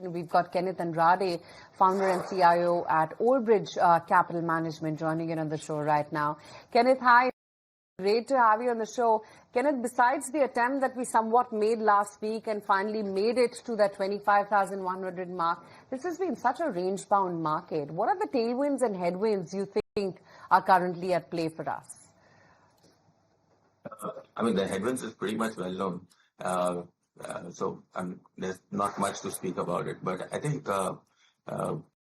We've got Kenneth Andrade, founder and CIO at Old Bridge Capital Management, joining in on the show right now. Kenneth, hi. Great to have you on the show. Kenneth, besides the attempt that we somewhat made last week and finally made it to that 25,100 mark, this has been such a range-bound market. What are the tailwinds and headwinds you think are currently at play for us? The headwinds is pretty much well known. So there's not much to speak about it. But I think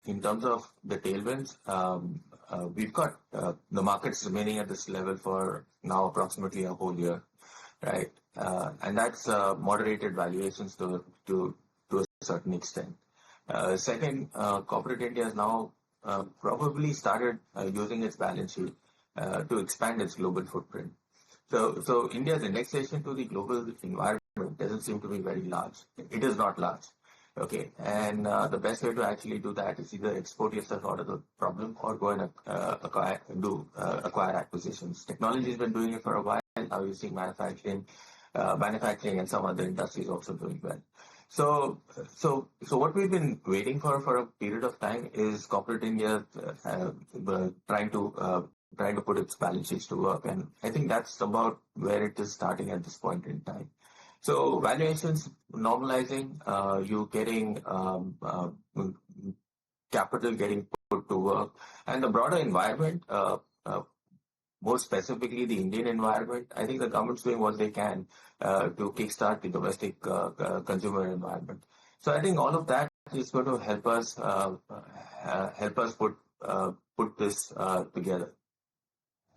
in terms of the tailwinds, we've got the markets remaining at this level for now approximately a whole year, right? And that's moderated valuations to a certain extent. Second, corporate India has now probably started using its balance sheet to expand its global footprint. So India's indexation to the global environment doesn't seem to be very large. It is not large. Okay, and the best way to actually do that is either export yourself out of the problem or go and acquire acquisitions. Technology has been doing it for a while. Now you're seeing manufacturing and some other industries also doing well. So what we've been waiting for a period of time is corporate India trying to put its balance sheets to work, and I think that's about where it is starting at this point in time. So valuations normalizing, you getting capital getting put to work, and the broader environment, more specifically the Indian environment. I think the government's doing what they can to kickstart the domestic consumer environment. So I think all of that is going to help us put this together.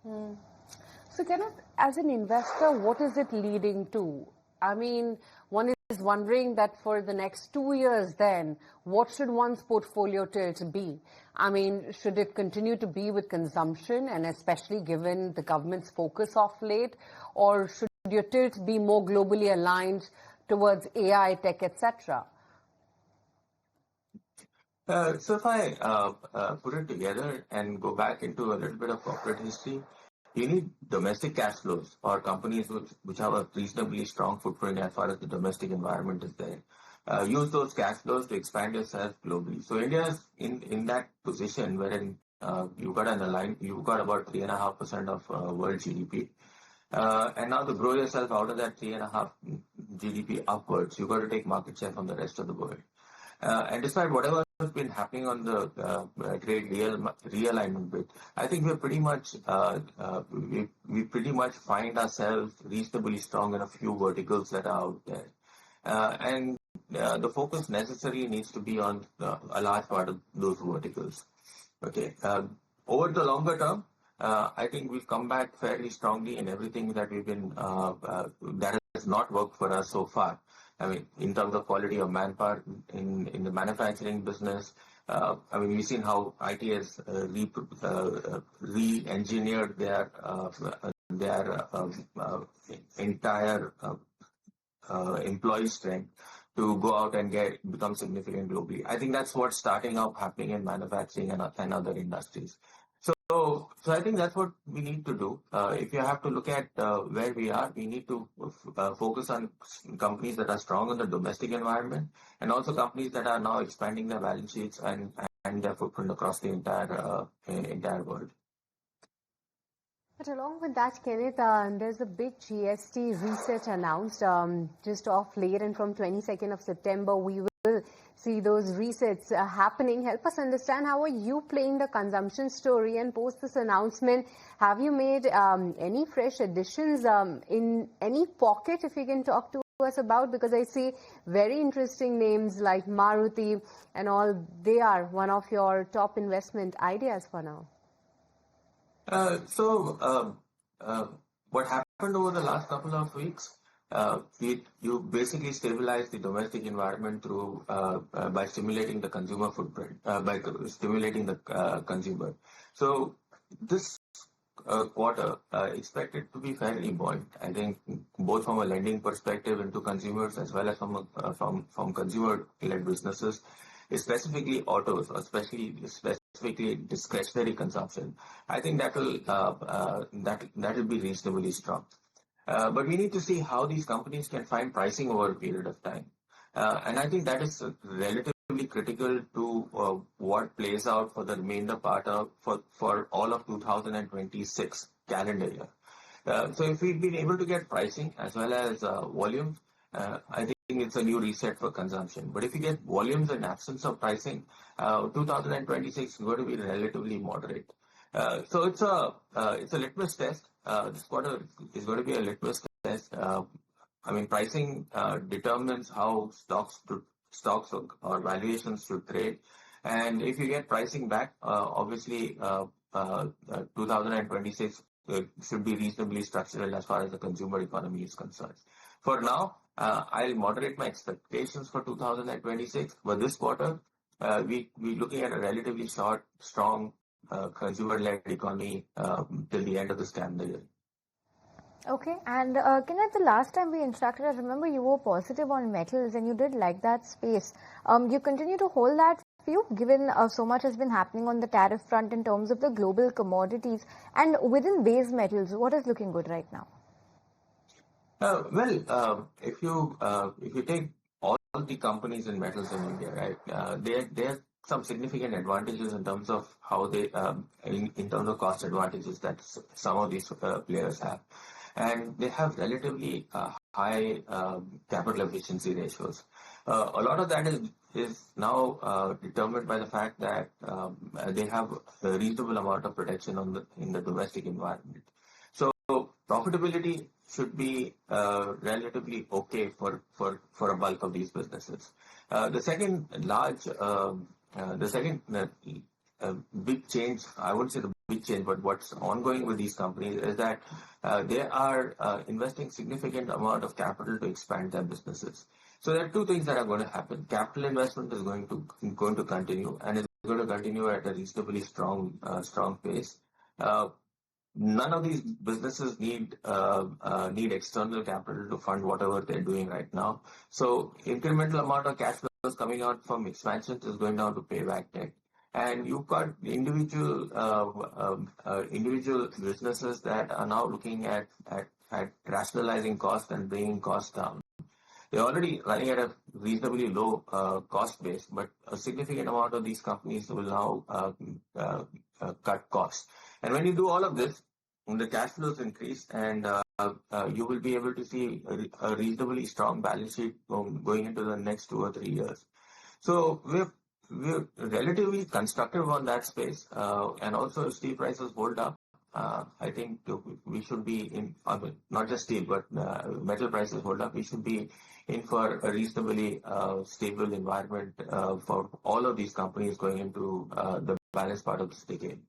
So Kenneth, as an investor, what is it leading to? One is wondering that for the next 2 years then, what should one's portfolio tilt be? Should it continue to be with consumption, and especially given the government's focus of late, or should your tilt be more globally aligned towards AI, tech, etc.? So if I put it together and go back into a little bit of corporate history, you need domestic cash flows or companies which have a reasonably strong footprint as far as the domestic environment is there. Use those cash flows to expand yourself globally. So India is in that position wherein you've got about 3.5% of world GDP. And now to grow yourself out of that 3.5 GDP upwards, you've got to take market share from the rest of the world. And despite whatever has been happening on the trade realignment bit, I think we're pretty much we pretty much find ourselves reasonably strong in a few verticals that are out there, and the focus necessarily needs to be on a large part of those verticals. Okay, over the longer term, I think we've come back fairly strongly in everything that we've been that has not worked for us so far. In terms of quality of manpower in the manufacturing business, we've seen how IT has re-engineered their entire employee strength to go out and become significant globally. I think that's what's starting up happening in manufacturing and other industries. So I think that's what we need to do. If you have to look at where we are, we need to focus on companies that are strong in the domestic environment, and also companies that are now expanding their balance sheets and their footprint across the entire world. But along with that, Kenneth, there's a big GST reset announced just off late, and from 22nd of September, we will see those resets happening. Help us understand, how are you playing the consumption story, and post this announcement, have you made any fresh additions in any pocket, if you can talk to us about? Because I see very interesting names like Maruti and all. They are one of your top investment ideas for now. What happened over the last couple of weeks, you basically stabilize the domestic environment through by stimulating the consumer footprint, by stimulating the consumer. So this quarter expected to be fairly buoyant. I think both from a lending perspective into consumers as well as from consumer-led businesses, specifically autos, or specifically discretionary consumption. I think that will be reasonably strong. But we need to see how these companies can find pricing over a period of time. And I think that is relatively critical to what plays out for the remainder part of for all of 2026 calendar year. So if we've been able to get pricing as well as volume, I think it's a new reset for consumption. But if you get volumes in absence of pricing, 2026 is going to be relatively moderate. So it's a litmus test. This quarter is going to be a litmus test. I mean, pricing determines how stocks or valuations should trade. And if you get pricing back, obviously 2026 should be reasonably structural as far as the consumer economy is concerned. For now, I'll moderate my expectations for 2026. But this quarter, we're looking at a relatively short, strong consumer-led economy till the end of this calendar year. Okay, and Kenneth, the last time we interacted, I remember you were positive on metals and you did like that space. You continue to hold that view, given so much has been happening on the tariff front in terms of the global commodities, and within base metals, what is looking good right now? If you take all the companies in metals in India, right, they have some significant advantages in terms of how they, in terms of cost advantages that some of these players have. And they have relatively high capital efficiency ratios. A lot of that is now determined by the fact that they have a reasonable amount of protection in the domestic environment. So profitability should be relatively okay for a bulk of these businesses. The second big change, I wouldn't say the big change, but what's ongoing with these companies is that they are investing significant amount of capital to expand their businesses. So there are two things that are going to happen. Capital investment is going to continue, and is going to continue at a reasonably strong pace. None of these businesses need external capital to fund whatever they're doing right now. So incremental amount of cash flows coming out from expansions is going down to pay back debt. And you've got individual businesses that are now looking at rationalizing cost and bringing costs down. They're already running at a reasonably low cost base, but a significant amount of these companies will now cut costs. And when you do all of this, the cash flows increase, and you will be able to see a reasonably strong balance sheet going into the next 2 or 3 years. So we're relatively constructive on that space, and also if steel prices hold up, I think we should be in, I mean, not just steel, but metal prices hold up, we should be in for a reasonably stable environment for all of these companies going into the balance part of this decade.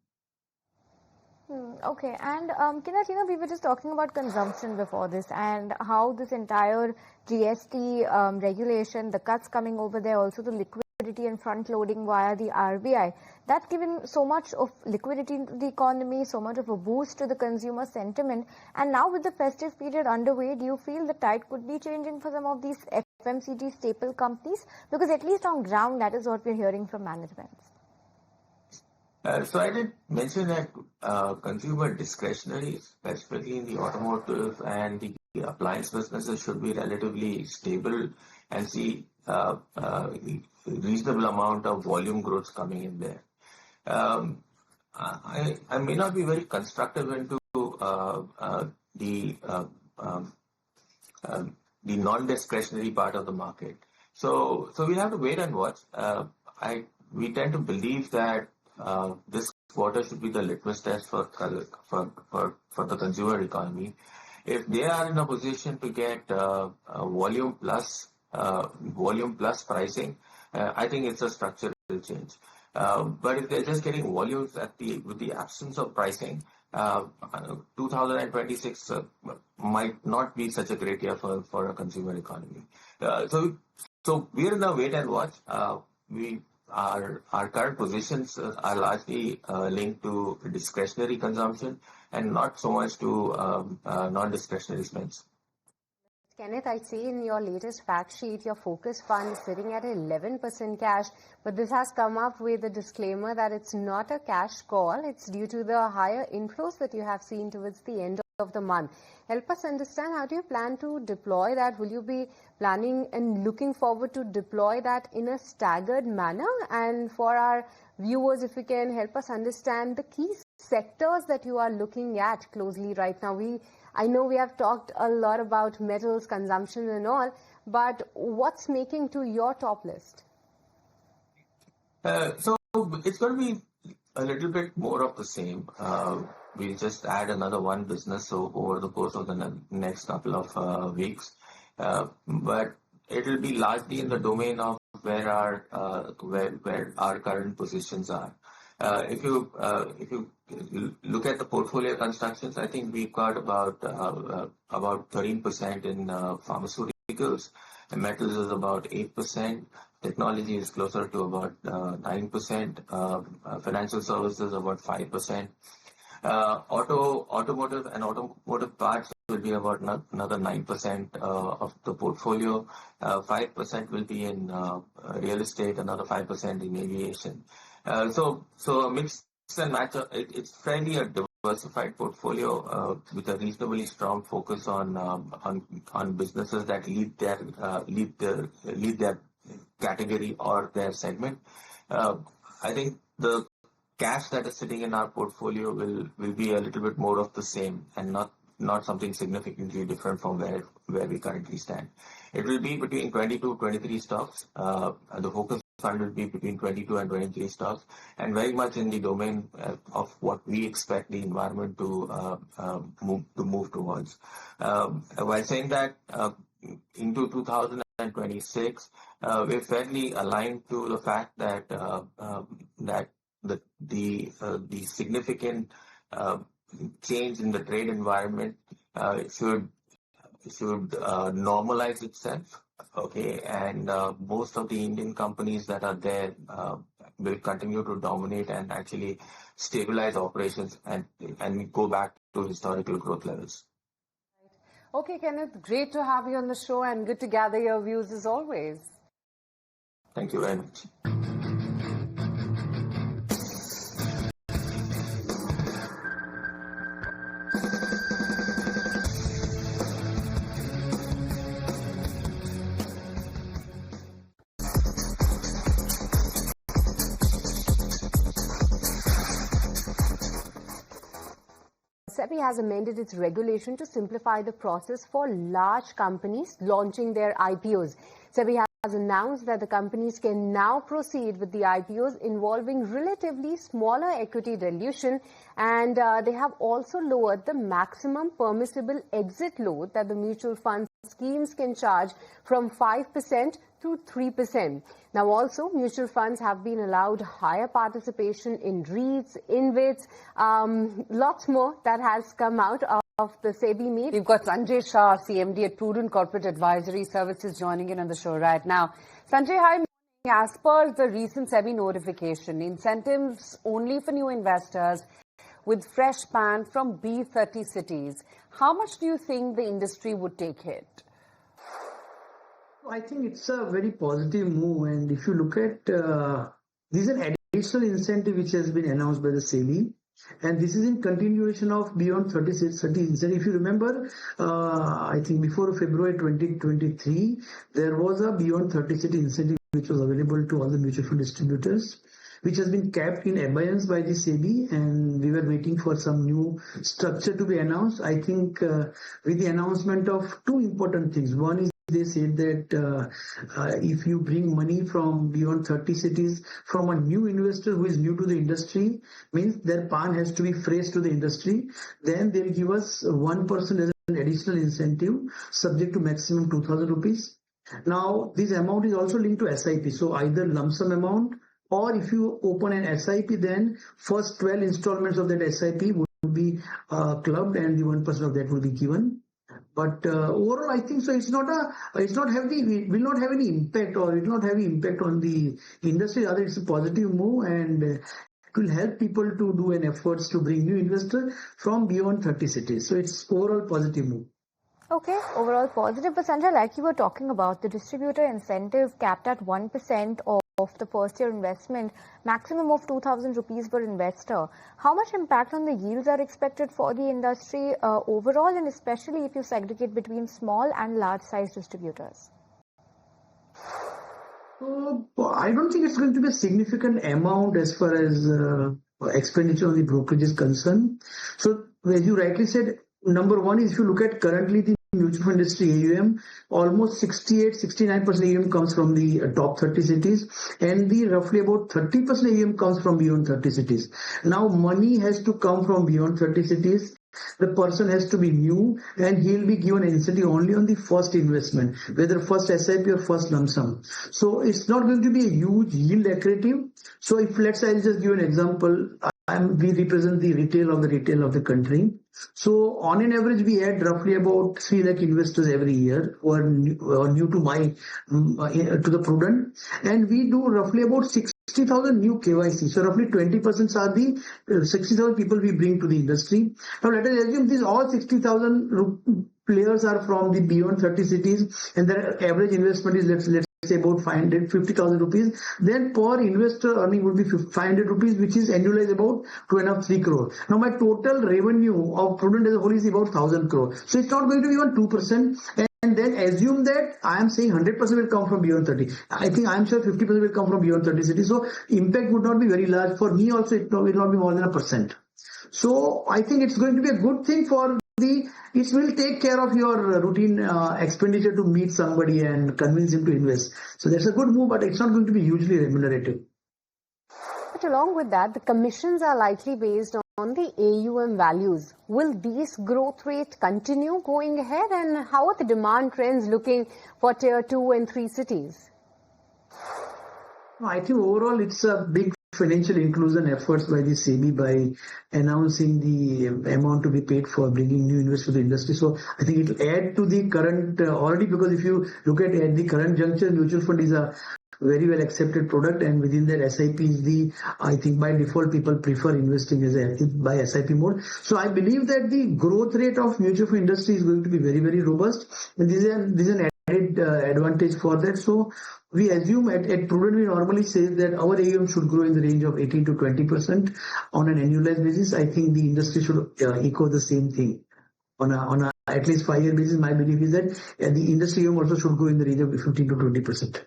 Okay, and Kenneth, we were just talking about consumption before this and how this entire GST regulation, the cuts coming over there, also the liquidity and front loading via the RBI, that's given so much of liquidity into the economy, so much of a boost to the consumer sentiment. And now with the festive period underway, do you feel the tide could be changing for some of these FMCG staple companies? Because at least on ground, that is what we're hearing from management. So I did mention that consumer discretionary, especially in the automotive and the appliance businesses, should be relatively stable and see reasonable amount of volume growth coming in there. I may not be very constructive into the non-discretionary part of the market. So we have to wait and watch. We tend to believe that this quarter should be the litmus test for the consumer economy. If they are in a position to get volume plus pricing, I think it's a structural change. But if they're just getting volumes with the absence of pricing, 2026 might not be such a great year for a consumer economy. So we're in a wait and watch. Our current positions are largely linked to discretionary consumption and not so much to non-discretionary spends. Kenneth, I see in your latest fact sheet, your focus fund is sitting at 11% cash, but this has come up with a disclaimer that it's not a cash call. It's due to the higher inflows that you have seen towards the end of the month. Help us understand, how do you plan to deploy that? Will you be planning and looking forward to deploy that in a staggered manner? And for our viewers, if you can help us understand the key sectors that you are looking at closely right now. I know we have talked a lot about metals, consumption and all, but what's making to your top list? So it's going to be a little bit more of the same. We'll just add another one business over the course of the next couple of weeks. But it will be largely in the domain of where our current positions are. If you look at the portfolio constructions, I think we've got about 13% in pharmaceuticals. And metals is about 8%. Technology is closer to about 9%. Financial services about 5%. Automotive and automotive parts will be about another 9% of the portfolio. 5% will be in real estate, another 5% in aviation. So a mix and match. It's fairly a diversified portfolio with a reasonably strong focus on businesses that lead their category or their segment. I think the cash that is sitting in our portfolio will be a little bit more of the same and not something significantly different from where we currently stand. It will be between 22 23 stocks. The focus fund will be between 22 and 23 stocks, and very much in the domain of what we expect the environment to move towards. While saying that, into 2026, we're fairly aligned to the fact that the significant change in the trade environment should normalize itself. Okay, and most of the Indian companies that are there will continue to dominate and actually stabilize operations and go back to historical growth levels. Okay, Kenneth, great to have you on the show and good to gather your views as always. Thank you very much. SEBI has amended its regulation to simplify the process for large companies launching their IPOs. SEBI has announced that the companies can now proceed with the IPOs involving relatively smaller equity dilution, and they have also lowered the maximum permissible exit load that the mutual fund schemes can charge from 5% to 3%. Now also, mutual funds have been allowed higher participation in REITs, InvITs, lots more that has come out of the SEBI meet. We've got Sanjay Shah, CMD at Prudent Corporate Advisory Services, joining in on the show right now. Sanjay, hi. As per the recent SEBI notification, incentives only for new investors with fresh ban from B30 cities. How much do you think the industry would take hit? I think it's a very positive move, and if you look at this is an additional incentive which has been announced by the SEBI, and this is in continuation of beyond 30 incentive. If you remember, I think before February 2023, there was a beyond 30 city incentive which was available to all the mutual fund distributors, which has been kept in abeyance by the SEBI, and we were waiting for some new structure to be announced. I think with the announcement of two important things. One is they said that if you bring money from beyond 30 cities from a new investor who is new to the industry, means their PAN has to be fresh to the industry, then they'll give us 1% as an additional incentive subject to maximum 2,000 rupees. Now, this amount is also linked to SIP. So either lump sum amount, or if you open an SIP, then first 12 installments of that SIP would be clubbed and the 1% of that will be given. But overall, I think so. It will not have any impact, or it will not have any impact on the industry. Rather, it's a positive move, and it will help people to do an efforts to bring new investors from beyond 30 cities. So it's overall positive move. Okay, overall positive. But Sanjay, like you were talking about, the distributor incentive capped at 1% of of the first year investment, maximum of 2,000 rupees per investor. How much impact on the yields are expected for the industry overall, and especially if you segregate between small and large size distributors? I don't think it's going to be a significant amount as far as expenditure on the brokerage is concerned. So, as you rightly said, number one is if you look at currently the mutual fund industry AUM, almost 68-69% AUM comes from the top 30 cities, and the roughly about 30% AUM comes from beyond 30 cities. Now, money has to come from beyond 30 cities. The person has to be new, and he'll be given incentive only on the first investment, whether first SIP or first lump sum. So it's not going to be a huge yield accretive. So if let's say I'll just give an example. We represent the retail of the country. So on an average, we had roughly about 3 lakh investors every year who are new to the Prudent, and we do roughly about 60,000 new KYC. So roughly 20% are the 60,000 people we bring to the industry. Now let us assume these all 60,000 players are from the beyond 30 cities, and their average investment is let's say about 550,000 rupees. Then per investor earning would be 500 rupees, which is annualized about 2.5-3 crore. Now my total revenue of Prudent as a whole is about 1,000 crore. So it's not going to be even 2%. And then assume that I am saying 100% will come from beyond 30. I think I'm sure 50% will come from beyond 30 cities. So impact would not be very large. For me also, it will not be more than 1%. So I think it's going to be a good thing for it will take care of your routine expenditure to meet somebody and convince him to invest. So that's a good move, but it's not going to be hugely remunerative. But along with that, the commissions are likely based on the AUM values. Will these growth rate continue going ahead, and how are the demand trends looking for tier 2 and 3 cities? I think overall it's a big financial inclusion efforts by the SEBI by announcing the amount to be paid for bringing new investors to the industry. So I think it will add to the current already, because if you look at the current juncture, mutual fund is a very well accepted product, and within that SIP is I think by default people prefer investing by SIP mode. So I believe that the growth rate of mutual fund industry is going to be very, very robust, and this is an added advantage for that. So we assume at Prudent, we normally say that our AUM should grow in the range of 18 to 20% on an annualized basis. I think the industry should echo the same thing on a at least 5-year basis. My belief is that the industry AUM also should grow in the range of 15 to 20%.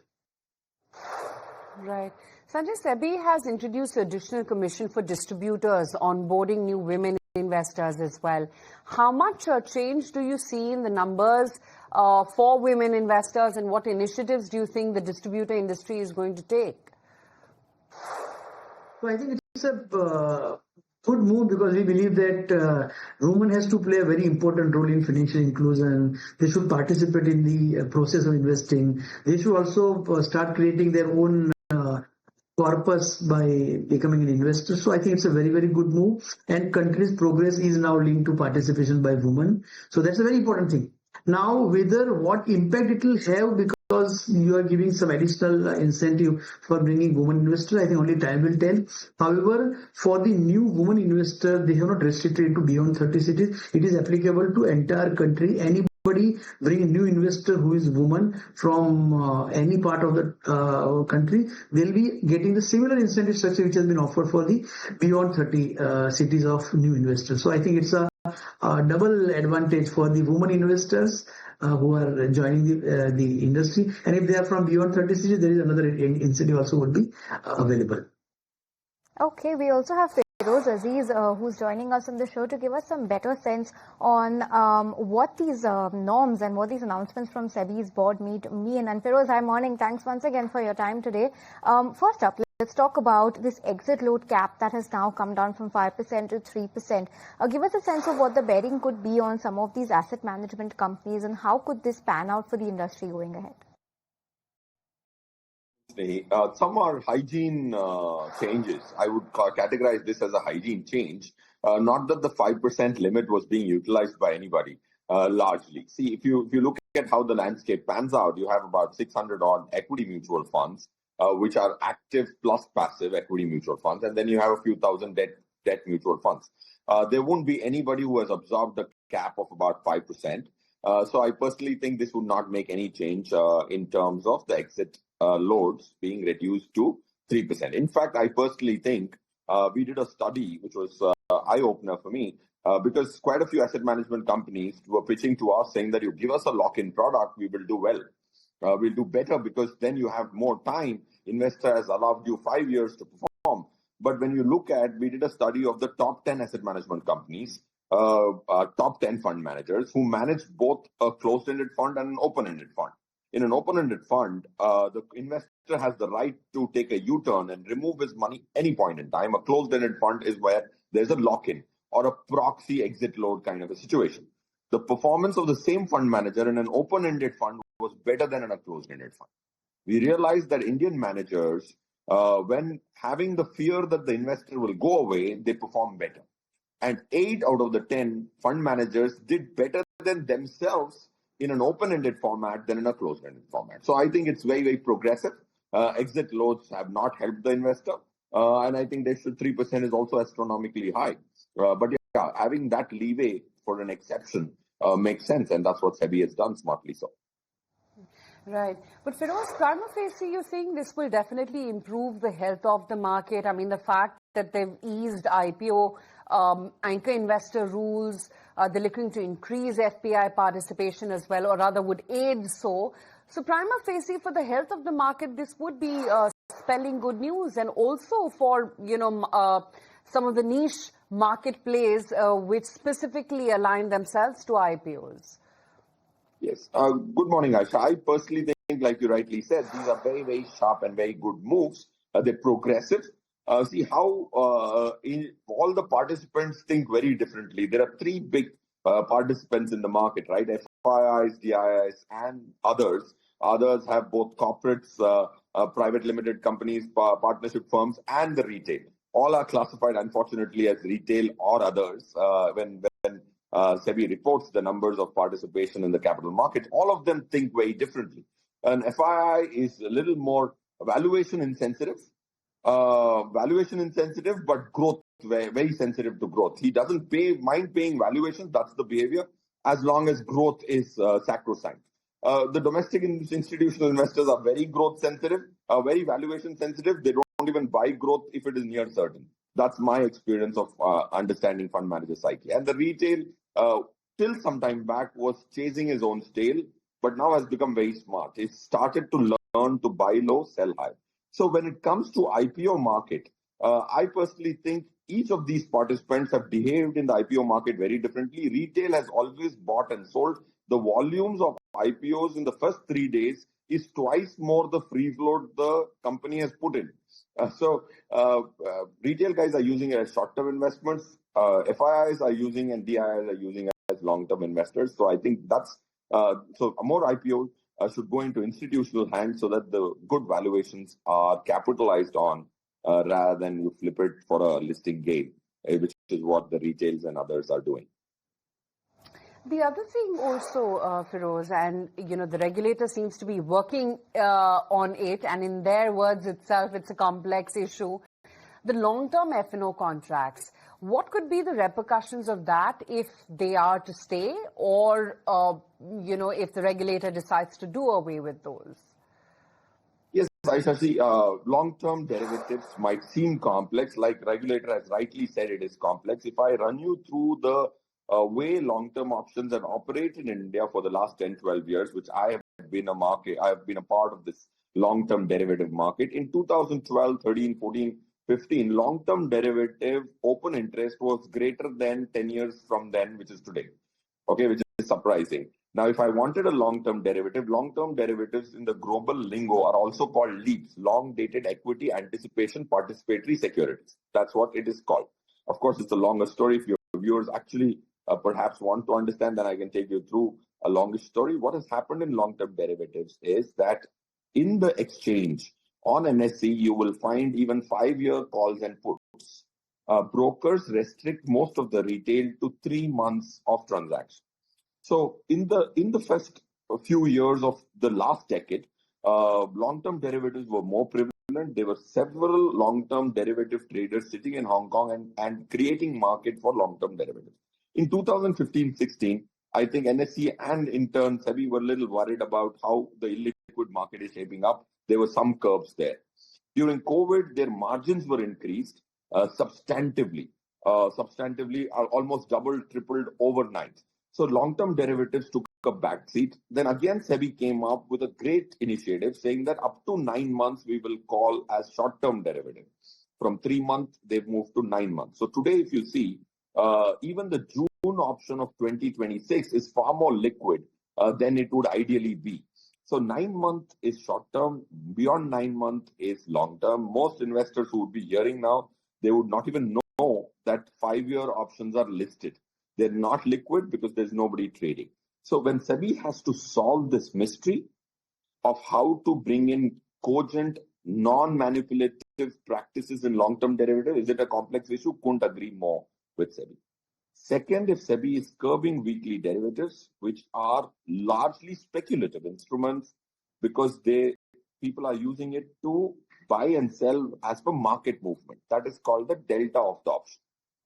Right. Sanjay, SEBI has introduced additional commission for distributors onboarding new women investors as well. How much change do you see in the numbers for women investors, and what initiatives do you think the distributor industry is going to take? So I think it's a good move, because we believe that women has to play a very important role in financial inclusion. They should participate in the process of investing. They should also start creating their own corpus by becoming an investor. So I think it's a very, very good move, and country's progress is now linked to participation by women. So that's a very important thing. Now, what impact it will have, because you are giving some additional incentive for bringing women investors, I think only time will tell. However, for the new women investor, they have not restricted to beyond 30 cities. It is applicable to entire country. Anybody bring a new investor who is woman from any part of the country, they'll be getting the similar incentive structure which has been offered for the beyond 30 cities of new investors. So I think it's a double advantage for the women investors who are joining the industry, and if they are from beyond 30 cities, there is another incentive also would be available. Okay, we also have Feroz Aziz who's joining us on the show to give us some better sense on what these norms and what these announcements from SEBI's board mean. And Feroz, hi, morning. Thanks once again for your time today. First up, let's talk about this exit load cap that has now come down from 5% to 3%. Give us a sense of what the bearing could be on some of these asset management companies, and how could this pan out for the industry going ahead? Some are hygiene changes. I would categorize this as a hygiene change. Not that the 5% limit was being utilized by anybody largely. See, if you look at how the landscape pans out, you have about 600 odd equity mutual funds, which are active plus passive equity mutual funds, and then you have a few thousand debt mutual funds. There won't be anybody who has absorbed the cap of about 5%. So I personally think this would not make any change in terms of the exit loads being reduced to 3%. In fact, I personally think we did a study which was eye-opener for me because quite a few asset management companies were pitching to us saying that you give us a lock-in product, we will do well. We'll do better because then you have more time. Investor has allowed you 5 years to perform. But when you look at, we did a study of the top 10 asset management companies, top 10 fund managers who manage both a closed-ended fund and an open-ended fund. In an open-ended fund, the investor has the right to take a U-turn and remove his money any point in time. A closed-ended fund is where there's a lock-in or a proxy exit load kind of a situation. The performance of the same fund manager in an open-ended fund was better than in a closed-ended fund. We realized that Indian managers, when having the fear that the investor will go away, they perform better. And 8 out of the 10 fund managers did better than themselves in an open-ended format than in a closed-ended format. So I think it's very, very progressive. Exit loads have not helped the investor. And I think 3% is also astronomically high. But yeah, having that leeway for an exception makes sense. And that's what SEBI has done smartly so. Right. But Feroz, prima facie, you're saying this will definitely improve the health of the market. I mean, the fact that they've eased IPO anchor investor rules, they're looking to increase FPI participation as well, or rather would aid so. So prima facie, for the health of the market, this would be spelling good news, and also for, some of the niche market plays which specifically align themselves to IPOs. Yes. Good morning, Aisha. I personally think, like you rightly said, these are very, very sharp and very good moves. They're progressive. See how all the participants think very differently. There are 3 big participants in the market, right? FIIs, DIIs, and others. Others have both corporates, private limited companies, partnership firms, and the retail. All are classified, unfortunately, as retail or others when SEBI reports the numbers of participation in the capital market. All of them think very differently. An FII is a little more valuation insensitive, but growth, very, very sensitive to growth. He doesn't mind paying valuations. That's the behavior, as long as growth is sacrosanct. The domestic institutional investors are very growth sensitive, very valuation sensitive. They don't even buy growth if it is near certain. That's my experience of understanding fund manager psyche. And the retail, till some time back, was chasing his own tail, but now has become very smart. It started to learn to buy low, sell high. So when it comes to IPO market, I personally think each of these participants have behaved in the IPO market very differently. Retail has always bought and sold. The volumes of IPOs in the first 3 days is twice more the free float the company has put in. So retail guys are using it as short-term investments. FIIs are using and DIIs are using it as long-term investors. So I think that's so more IPOs should go into institutional hands so that the good valuations are capitalized on rather than you flip it for a listing gain, which is what the retails and others are doing. The other thing also, Feroz, and the regulator seems to be working on it, and in their words itself, it's a complex issue. The long-term F&O contracts, what could be the repercussions of that if they are to stay, or if the regulator decides to do away with those? Yes, Aisha, see, long-term derivatives might seem complex, like regulator has rightly said it is complex. If I run you through the way long-term options have operated in India for the last 10, 12 years, which I have been a part of this long-term derivative market. In 2012, 13, 14, 15, long-term derivative open interest was greater than 10 years from then, which is today. Okay, which is surprising. Now, if I wanted a long-term derivatives in the global lingo are also called LEAPs, long-dated equity anticipation participatory securities. That's what it is called. Of course, it's a longer story. If your viewers actually perhaps want to understand, then I can take you through a longer story. What has happened in long-term derivatives is that in the exchange on NSE, you will find even 5-year calls and puts. Brokers restrict most of the retail to 3 months of transaction. So in the first few years of the last decade, long-term derivatives were more prevalent. There were several long-term derivative traders sitting in Hong Kong and creating market for long-term derivatives. In 2015-16, I think NSE and in turn SEBI were a little worried about how the illiquid market is shaping up. there were some curves there. During COVID, their margins were increased substantively, almost doubled, tripled overnight. So long-term derivatives took a backseat. Then again, SEBI came up with a great initiative saying that up to 9 months we will call as short-term derivative. From 3 months, they've moved to 9 months. So today, if you see, even the June option of 2026 is far more liquid than it would ideally be. So 9 month is short term, beyond 9 month is long term. Most investors who would be hearing now, they would not even know that 5-year options are listed. They're not liquid because there's nobody trading. So when SEBI has to solve this mystery of how to bring in cogent, non-manipulative practices in long-term derivative, is it a complex issue? Couldn't agree more with SEBI. Second, if SEBI is curbing weekly derivatives, which are largely speculative instruments because people are using it to buy and sell as per market movement. That is called the delta of the option.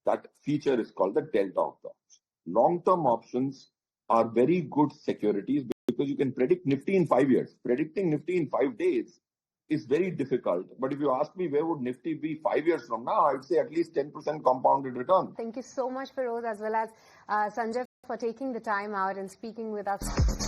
That feature is called the delta of the option. Long-term options are very good securities because you can predict Nifty in 5 years. Predicting Nifty in 5 days is very difficult. But if you ask me where would Nifty be 5 years from now, I would say at least 10% compounded return. Thank you so much, Feroz, as well as Sanjay, for taking the time out and speaking with us.